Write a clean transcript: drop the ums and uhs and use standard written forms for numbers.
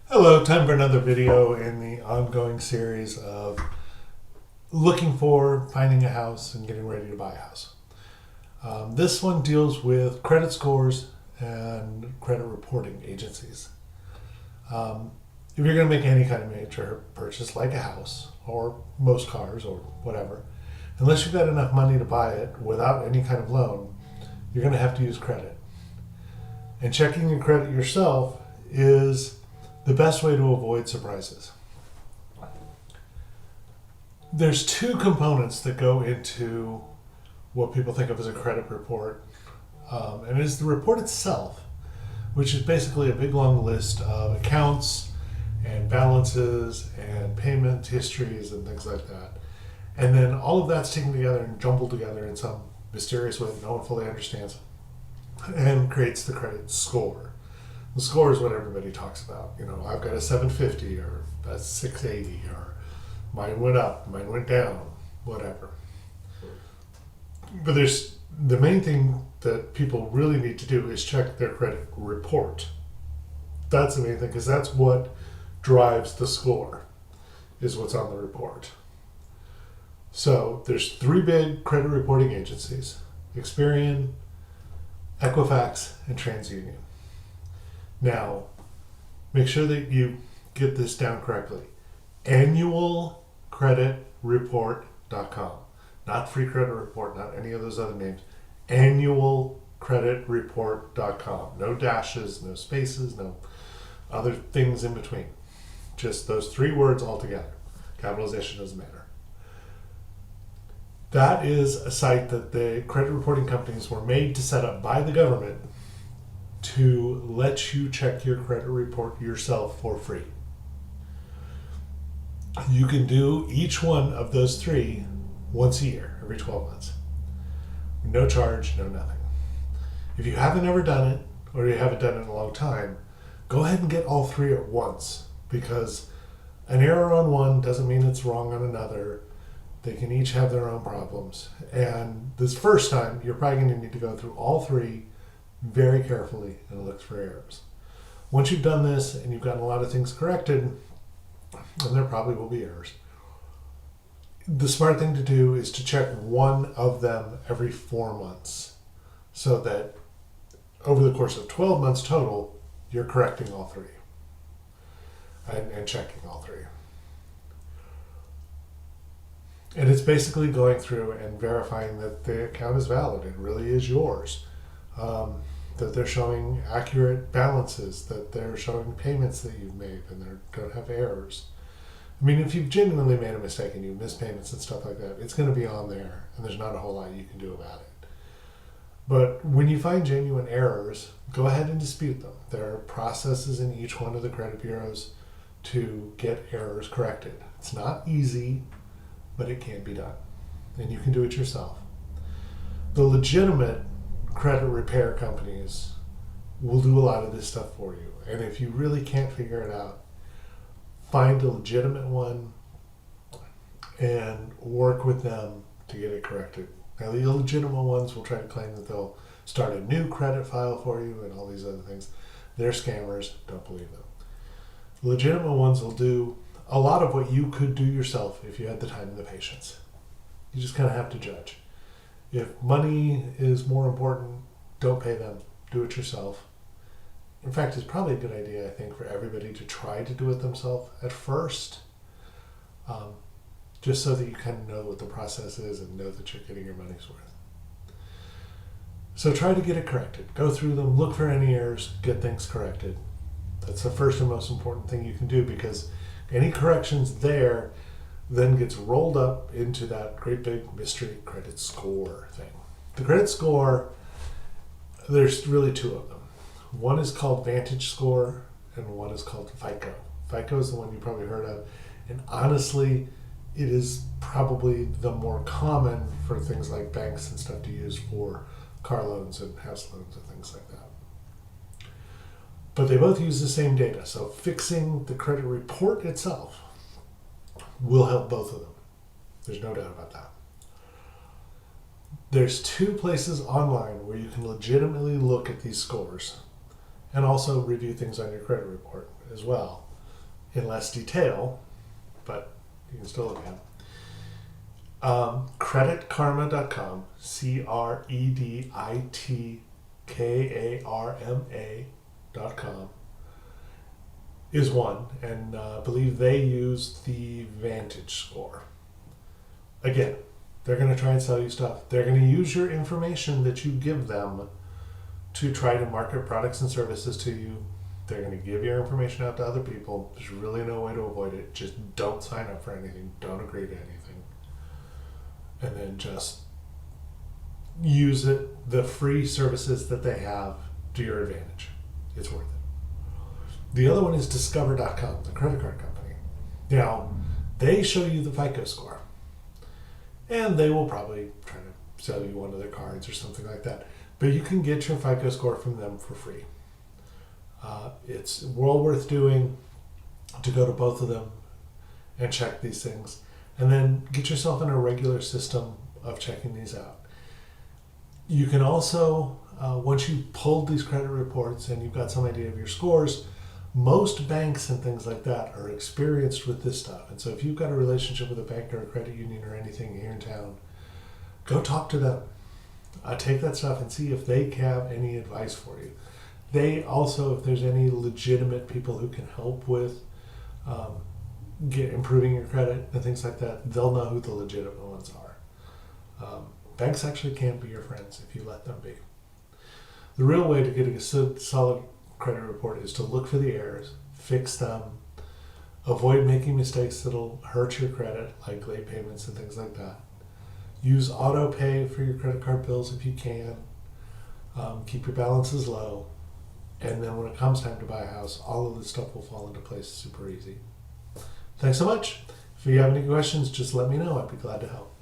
Hello, time for another video in the ongoing series of looking for, finding a house, and getting ready to buy a house. This one deals with credit scores and credit reporting agencies. If you're going to make any kind of major purchase, like a house or most cars or whatever, unless you've got enough money to buy it without any kind of loan, you're going to have to use credit. And checking your credit yourself is the best way to avoid surprises. There's two components that go into what people think of as a credit report, and it's the report itself, which is basically a big long list of accounts and balances and payment histories and things like that. And then all of that's taken together and jumbled together in some mysterious way that no one fully understands and creates the credit score. The score is what everybody talks about. You know, I've got a 750 or a 680 or mine went up, mine went down, whatever. But there's the main thing that people really need to do is check their credit report. That's the main thing because that's what drives the score, is what's on the report. So there's three big credit reporting agencies: Experian, Equifax, and TransUnion. Now, make sure that you get this down correctly. Annualcreditreport.com. Not free credit report, not any of those other names. Annualcreditreport.com. No dashes, no spaces, no other things in between. Just those three words all together. Capitalization doesn't matter. That is a site that the credit reporting companies were made to set up by the government to let you check your credit report yourself for free. You can do each one of those three once a year, every 12 months. No charge, no nothing. If you haven't ever done it, or you haven't done it in a long time, go ahead and get all three at once, because an error on one doesn't mean it's wrong on another. They can each have their own problems. And this first time, you're probably going to need to go through all three very carefully and look for errors. Once you've done this and you've gotten a lot of things corrected, and there probably will be errors, the smart thing to do is to check one of them every 4 months, so that over the course of 12 months total, you're correcting all three and checking all three. And it's basically going through and verifying that the account is valid. It really is yours. That they're showing accurate balances, that they're showing payments that you've made, and they don't have errors. I mean, if you've genuinely made a mistake and you miss payments and stuff like that, it's going to be on there, and there's not a whole lot you can do about it. But when you find genuine errors, go ahead and dispute them. There are processes in each one of the credit bureaus to get errors corrected. It's not easy, but it can be done, and you can do it yourself. The legitimate credit repair companies will do a lot of this stuff for you, and if you really can't figure it out, find a legitimate one and work with them to get it corrected. Now, the illegitimate ones will try to claim that they'll start a new credit file for you and all these other things. They're scammers. Don't believe them. The legitimate ones will do a lot of what you could do yourself if you had the time and the patience. You just kind of have to judge. If money is more important, don't pay them. Do it yourself. In fact, it's probably a good idea, I think, for everybody to try to do it themselves at first, just so that you kind of know what the process is and know that you're getting your money's worth. So try to get it corrected. Go through them, look for any errors, get things corrected. That's the first and most important thing you can do, because any corrections there then gets rolled up into that great big mystery credit score thing. The credit score, there's really two of them. One is called Vantage Score, and one is called FICO. FICO is the one you probably heard of, and honestly, it is probably the more common for things like banks and stuff to use for car loans and house loans and things like that. But they both use the same data, so fixing the credit report itself will help both of them. There's no doubt about that. There's two places online where you can legitimately look at these scores and also review things on your credit report as well. in less detail, but you can still look at them. Creditkarma.com, CreditKarma.com is one, and I believe they use the Vantage score. Again, they're going to try and sell you stuff. They're going to use your information that you give them to try to market products and services to you. They're going to give your information out to other people. There's really no way to avoid it. Just don't sign up for anything. Don't agree to anything. And then just use it, the free services that they have, to your advantage. It's worth it. The other one is Discover.com, the credit card company. Now, they show you the FICO score. And they will probably try to sell you one of their cards or something like that. But you can get your FICO score from them for free. It's well worth doing to go to both of them and check these things. And then get yourself in a regular system of checking these out. You can also, once you've pulled these credit reports and you've got some idea of your scores, most banks and things like that are experienced with this stuff. And so if you've got a relationship with a bank or a credit union or anything here in town, go talk to them. Take that stuff and see if they have any advice for you. They also, if there's any legitimate people who can help with improving your credit and things like that, they'll know who the legitimate ones are. Banks actually can be your friends if you let them be. The real way to get a solid credit report is to look for the errors, fix them, avoid making mistakes that'll hurt your credit, like late payments and things like that. Use auto pay for your credit card bills if you can. Keep your balances low. And then when it comes time to buy a house, all of this stuff will fall into place super easy. Thanks so much. If you have any questions, just let me know. I'd be glad to help.